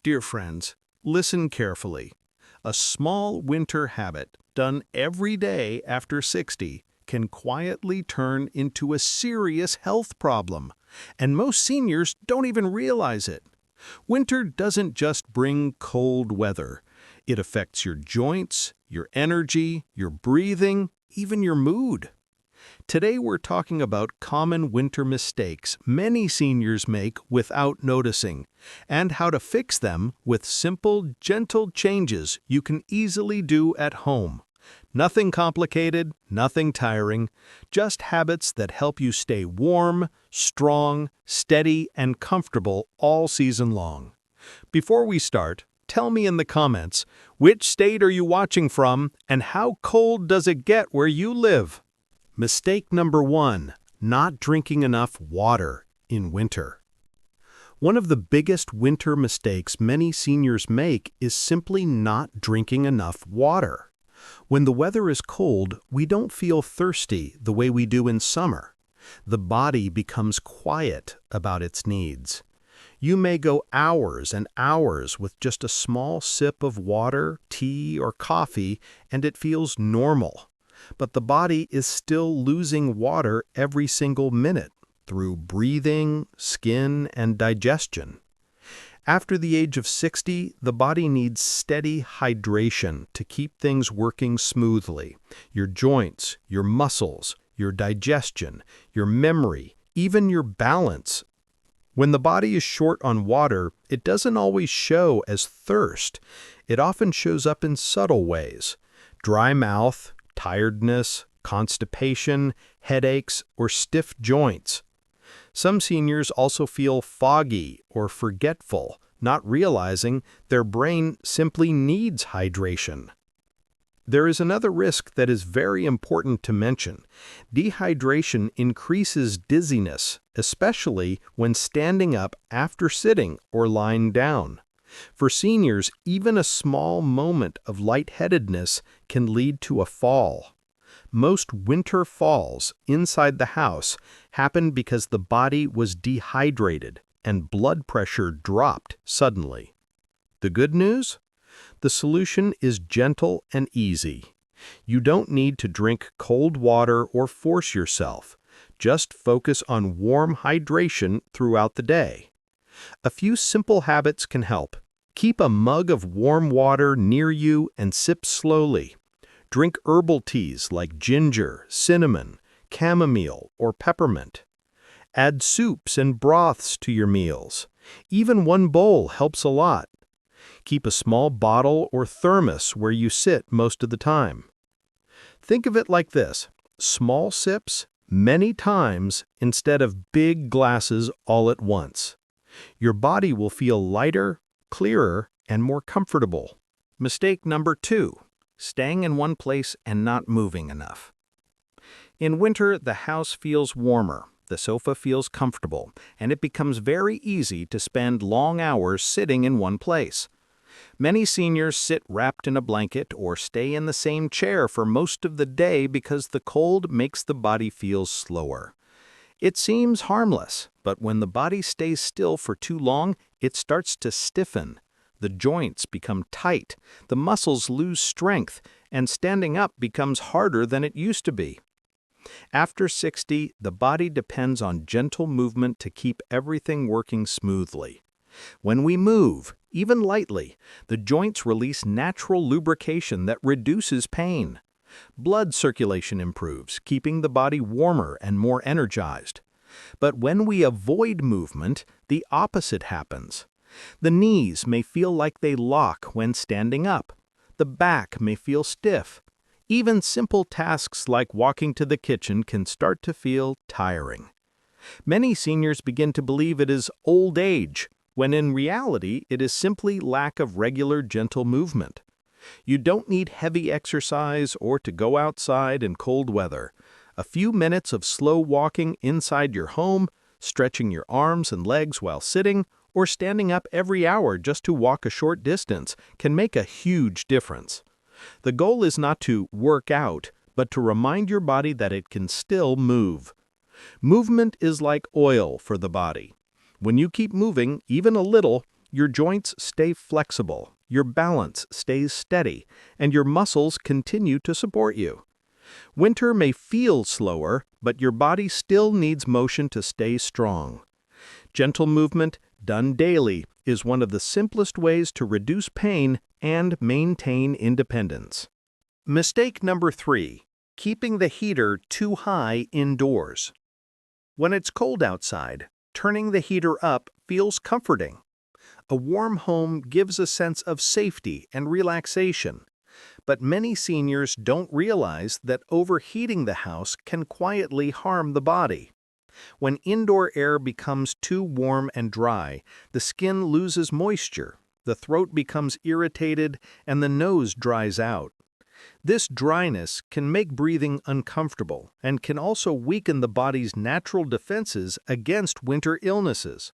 Dear friends, listen carefully. A small winter habit done every day after 60 can quietly turn into a serious health problem, and most seniors don't even realize it. Winter doesn't just bring cold weather. It affects your joints, your energy, your breathing, even your mood. Today we're talking about common winter mistakes many seniors make without noticing, and how to fix them with simple, gentle changes you can easily do at home. Nothing complicated, nothing tiring, just habits that help you stay warm, strong, steady, and comfortable all season long. Before we start, tell me in the comments, which state are you watching from, and how cold does it get where you live? Mistake number 1, not drinking enough water in winter. One of the biggest winter mistakes many seniors make is simply not drinking enough water. When the weather is cold, we don't feel thirsty the way we do in summer. The body becomes quiet about its needs. You may go hours and hours with just a small sip of water, tea, or coffee, and it feels normal. But the body is still losing water every single minute through breathing, skin, and digestion. After the age of 60, the body needs steady hydration to keep things working smoothly. Your joints, your muscles, your digestion, your memory, even your balance. When the body is short on water, it doesn't always show as thirst. It often shows up in subtle ways. Dry mouth, tiredness, constipation, headaches, or stiff joints. Some seniors also feel foggy or forgetful, not realizing their brain simply needs hydration. There is another risk that is very important to mention. Dehydration increases dizziness, especially when standing up after sitting or lying down. For seniors, even a small moment of lightheadedness can lead to a fall. Most winter falls inside the house happen because the body was dehydrated and blood pressure dropped suddenly. The good news? The solution is gentle and easy. You don't need to drink cold water or force yourself. Just focus on warm hydration throughout the day. A few simple habits can help. Keep a mug of warm water near you and sip slowly. Drink herbal teas like ginger, cinnamon, chamomile, or peppermint. Add soups and broths to your meals. Even one bowl helps a lot. Keep a small bottle or thermos where you sit most of the time. Think of it like this: small sips, many times, instead of big glasses all at once. Your body will feel lighter, clearer, and more comfortable. Mistake number 2, staying in one place and not moving enough. In winter, the house feels warmer, the sofa feels comfortable, and it becomes very easy to spend long hours sitting in one place. Many seniors sit wrapped in a blanket or stay in the same chair for most of the day because the cold makes the body feel slower. It seems harmless, but when the body stays still for too long, it starts to stiffen. The joints become tight, the muscles lose strength, and standing up becomes harder than it used to be. After 60, the body depends on gentle movement to keep everything working smoothly. When we move, even lightly, the joints release natural lubrication that reduces pain. Blood circulation improves, keeping the body warmer and more energized. But when we avoid movement, the opposite happens. The knees may feel like they lock when standing up. The back may feel stiff. Even simple tasks like walking to the kitchen can start to feel tiring. Many seniors begin to believe it is old age, when in reality it is simply lack of regular gentle movement. You don't need heavy exercise or to go outside in cold weather. A few minutes of slow walking inside your home, stretching your arms and legs while sitting, or standing up every hour just to walk a short distance can make a huge difference. The goal is not to work out, but to remind your body that it can still move. Movement is like oil for the body. When you keep moving, even a little, Your joints stay flexible, your balance stays steady, and your muscles continue to support you. Winter may feel slower, but your body still needs motion to stay strong. Gentle movement, done daily, is one of the simplest ways to reduce pain and maintain independence. Mistake number 3. Keeping the heater too high indoors. When it's cold outside, turning the heater up feels comforting. A warm home gives a sense of safety and relaxation. But many seniors don't realize that overheating the house can quietly harm the body. When indoor air becomes too warm and dry, the skin loses moisture, the throat becomes irritated, and the nose dries out. This dryness can make breathing uncomfortable and can also weaken the body's natural defenses against winter illnesses.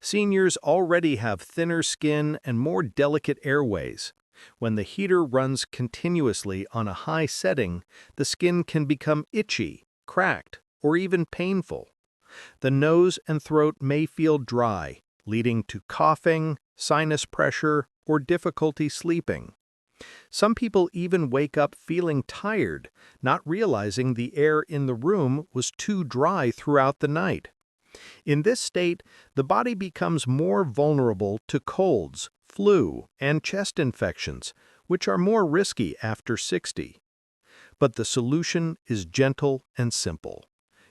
Seniors already have thinner skin and more delicate airways. When the heater runs continuously on a high setting, the skin can become itchy, cracked, or even painful. The nose and throat may feel dry, leading to coughing, sinus pressure, or difficulty sleeping. Some people even wake up feeling tired, not realizing the air in the room was too dry throughout the night. In this state, the body becomes more vulnerable to colds, flu, and chest infections, which are more risky after 60. But the solution is gentle and simple.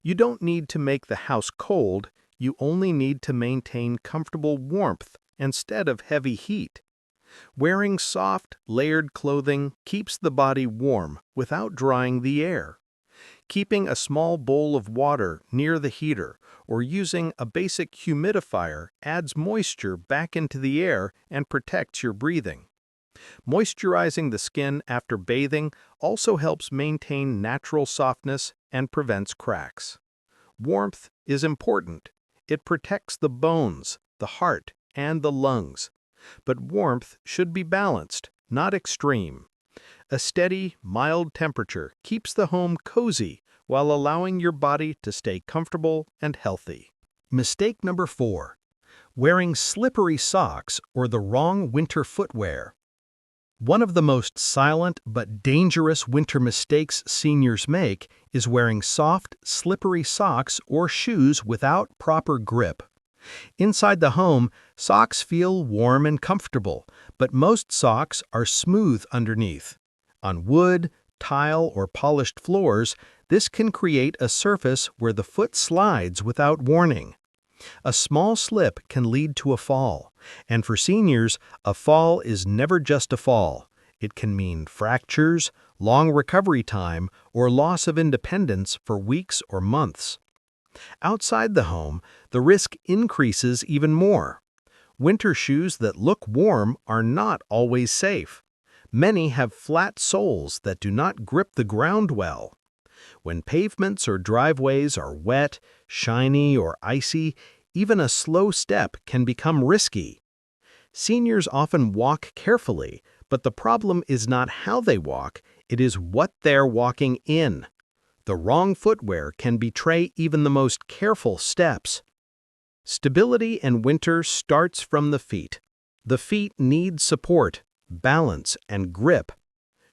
You don't need to make the house cold, you only need to maintain comfortable warmth instead of heavy heat. Wearing soft, layered clothing keeps the body warm without drying the air. Keeping a small bowl of water near the heater or using a basic humidifier adds moisture back into the air and protects your breathing. Moisturizing the skin after bathing also helps maintain natural softness and prevents cracks. Warmth is important. It protects the bones, the heart, and the lungs. But warmth should be balanced, not extreme. A steady, mild temperature keeps the home cozy while allowing your body to stay comfortable and healthy. Mistake number 4. Wearing slippery socks or the wrong winter footwear. One of the most silent but dangerous winter mistakes seniors make is wearing soft, slippery socks or shoes without proper grip. Inside the home, socks feel warm and comfortable, but most socks are smooth underneath. On wood, tile, or polished floors, this can create a surface where the foot slides without warning. A small slip can lead to a fall, and for seniors, a fall is never just a fall. It can mean fractures, long recovery time, or loss of independence for weeks or months. Outside the home, the risk increases even more. Winter shoes that look warm are not always safe. Many have flat soles that do not grip the ground well. When pavements or driveways are wet, shiny, or icy, even a slow step can become risky. Seniors often walk carefully, but the problem is not how they walk, it is what they're walking in. The wrong footwear can betray even the most careful steps. Stability in winter starts from the feet. The feet need support, balance, and grip.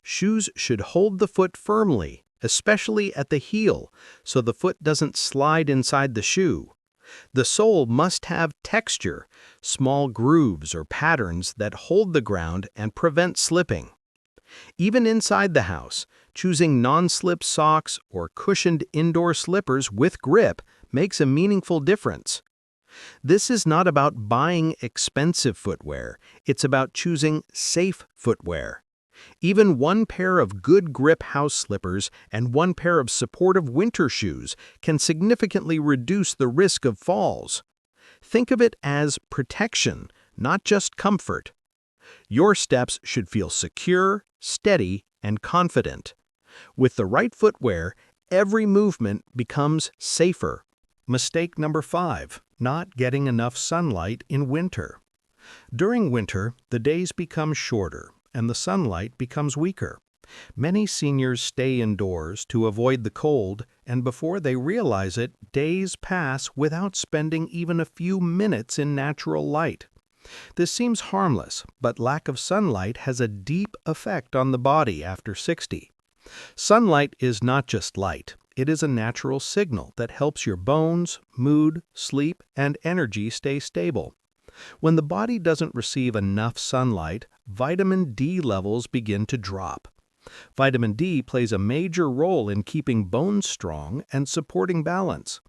Shoes should hold the foot firmly, especially at the heel, so the foot doesn't slide inside the shoe. The sole must have texture, small grooves or patterns that hold the ground and prevent slipping. Even inside the house, choosing non-slip socks or cushioned indoor slippers with grip makes a meaningful difference. This is not about buying expensive footwear, it's about choosing safe footwear. Even one pair of good grip house slippers and one pair of supportive winter shoes can significantly reduce the risk of falls. Think of it as protection, not just comfort. Your steps should feel secure, steady, and confident. With the right footwear, every movement becomes safer. Mistake number 5. Not getting enough sunlight in winter. During winter, the days become shorter and the sunlight becomes weaker. Many seniors stay indoors to avoid the cold, and before they realize it, days pass without spending even a few minutes in natural light. This seems harmless, but lack of sunlight has a deep effect on the body after 60. Sunlight is not just light, it is a natural signal that helps your bones, mood, sleep, and energy stay stable. When the body doesn't receive enough sunlight, vitamin D levels begin to drop. Vitamin D plays a major role in keeping bones strong and supporting balance.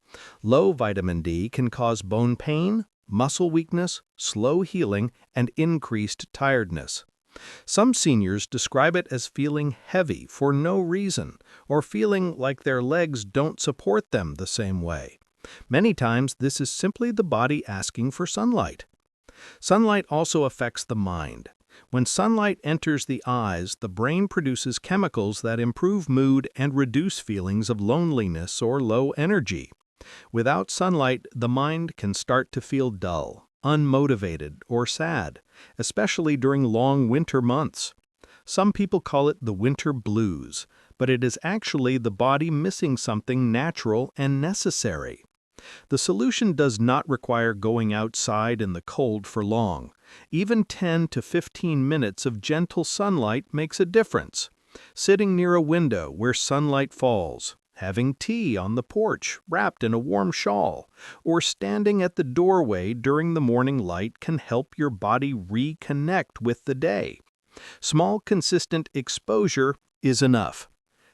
Low vitamin D can cause bone pain, muscle weakness, slow healing, and increased tiredness. Some seniors describe it as feeling heavy for no reason or feeling like their legs don't support them the same way. Many times, this is simply the body asking for sunlight. Sunlight also affects the mind. When sunlight enters the eyes, the brain produces chemicals that improve mood and reduce feelings of loneliness or low energy. Without sunlight, the mind can start to feel dull, unmotivated, or sad, especially during long winter months. Some people call it the winter blues, but it is actually the body missing something natural and necessary. The solution does not require going outside in the cold for long. Even 10 to 15 minutes of gentle sunlight makes a difference. Sitting near a window where sunlight falls, having tea on the porch wrapped in a warm shawl, or standing at the doorway during the morning light can help your body reconnect with the day. Small, consistent exposure is enough.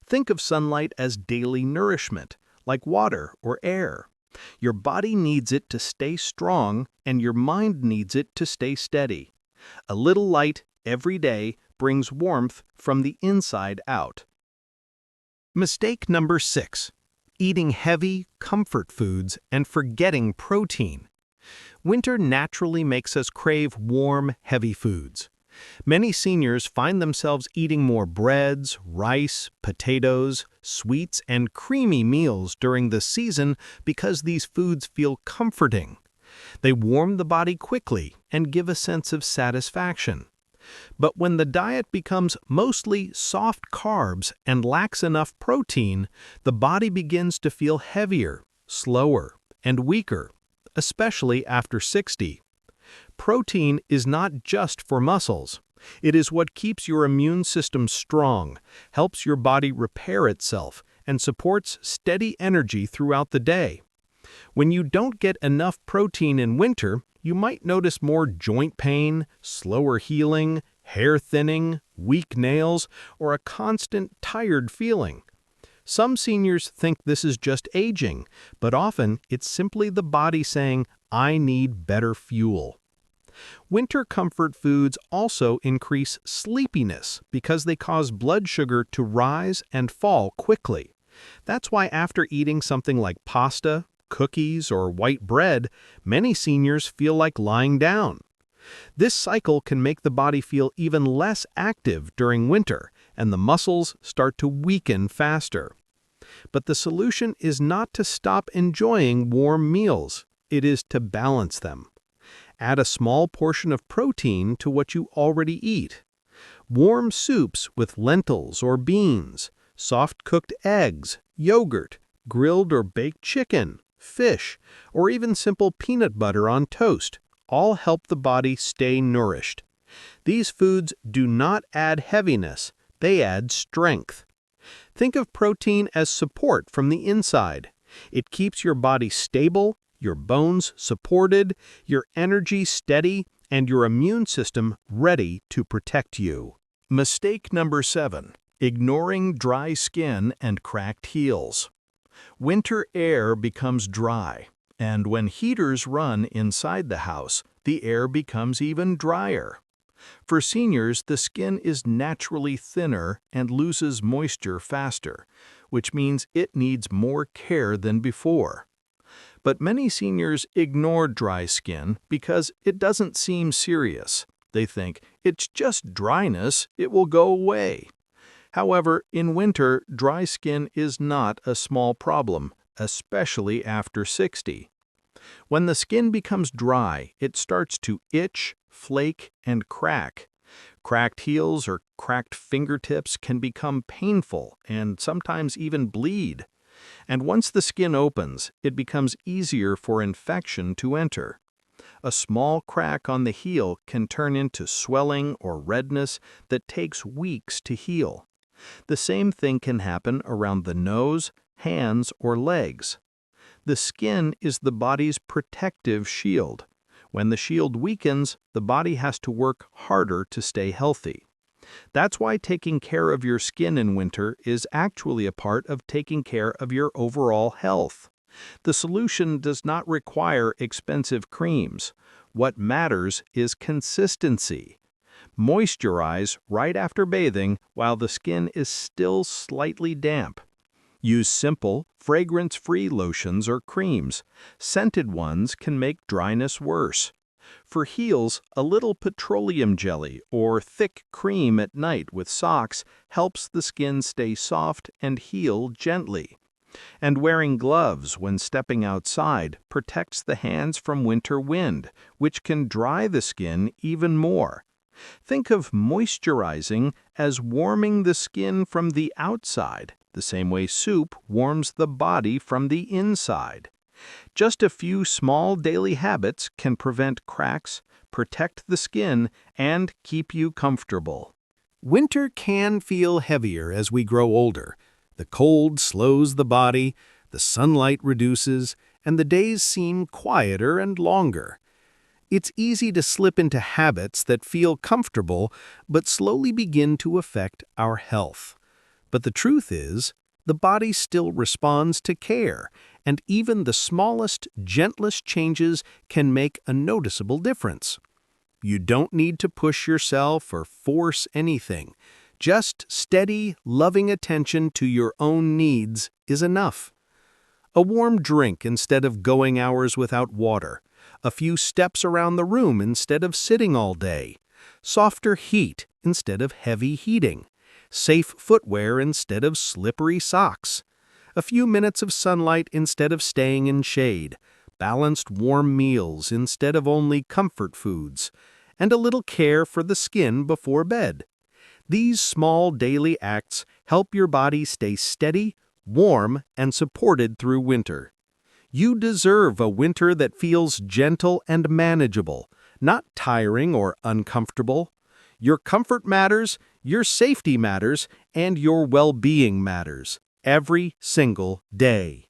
Think of sunlight as daily nourishment, like water or air. Your body needs it to stay strong, and your mind needs it to stay steady. A little light every day brings warmth from the inside out. Mistake number 6. Eating heavy, comfort foods and forgetting protein. Winter naturally makes us crave warm, heavy foods. Many seniors find themselves eating more breads, rice, potatoes, sweets, and creamy meals during the season because these foods feel comforting. They warm the body quickly and give a sense of satisfaction. But when the diet becomes mostly soft carbs and lacks enough protein, the body begins to feel heavier, slower, and weaker, especially after 60. Protein is not just for muscles. It is what keeps your immune system strong, helps your body repair itself, and supports steady energy throughout the day. When you don't get enough protein in winter, you might notice more joint pain, slower healing, hair thinning, weak nails, or a constant tired feeling. Some seniors think this is just aging, but often it's simply the body saying, "I need better fuel." Winter comfort foods also increase sleepiness because they cause blood sugar to rise and fall quickly. That's why after eating something like pasta, cookies, or white bread, many seniors feel like lying down. This cycle can make the body feel even less active during winter, and the muscles start to weaken faster. But the solution is not to stop enjoying warm meals. It is to balance them. Add a small portion of protein to what you already eat. Warm soups with lentils or beans, soft-cooked eggs, yogurt, grilled or baked chicken, fish, or even simple peanut butter on toast all help the body stay nourished. These foods do not add heaviness, they add strength. Think of protein as support from the inside. It keeps your body stable, your bones supported, your energy steady, and your immune system ready to protect you. Mistake number 7. Ignoring dry skin and cracked heels. Winter air becomes dry, and when heaters run inside the house, the air becomes even drier. For seniors, the skin is naturally thinner and loses moisture faster, which means it needs more care than before. But many seniors ignore dry skin because it doesn't seem serious. They think, it's just dryness, it will go away. However, in winter, dry skin is not a small problem, especially after 60. When the skin becomes dry, it starts to itch, flake, and crack. Cracked heels or cracked fingertips can become painful and sometimes even bleed. And once the skin opens, it becomes easier for infection to enter. A small crack on the heel can turn into swelling or redness that takes weeks to heal. The same thing can happen around the nose, hands, or legs. The skin is the body's protective shield. When the shield weakens, the body has to work harder to stay healthy. That's why taking care of your skin in winter is actually a part of taking care of your overall health. The solution does not require expensive creams. What matters is consistency. Moisturize right after bathing while the skin is still slightly damp. Use simple, fragrance-free lotions or creams. Scented ones can make dryness worse. For heels, a little petroleum jelly or thick cream at night with socks helps the skin stay soft and heal gently. And wearing gloves when stepping outside protects the hands from winter wind, which can dry the skin even more. Think of moisturizing as warming the skin from the outside, the same way soup warms the body from the inside. Just a few small daily habits can prevent cracks, protect the skin, and keep you comfortable. Winter can feel heavier as we grow older. The cold slows the body, the sunlight reduces, and the days seem quieter and longer. It's easy to slip into habits that feel comfortable but slowly begin to affect our health. But the truth is, the body still responds to care, and even the smallest, gentlest changes can make a noticeable difference. You don't need to push yourself or force anything. Just steady, loving attention to your own needs is enough. A warm drink instead of going hours without water. A few steps around the room instead of sitting all day. Softer heat instead of heavy heating. Safe footwear instead of slippery socks. A few minutes of sunlight instead of staying in shade. Balanced warm meals instead of only comfort foods. And a little care for the skin before bed. These small daily acts help your body stay steady, warm, and supported through winter. You deserve a winter that feels gentle and manageable, not tiring or uncomfortable. Your comfort matters, your safety matters, and your well-being matters every single day.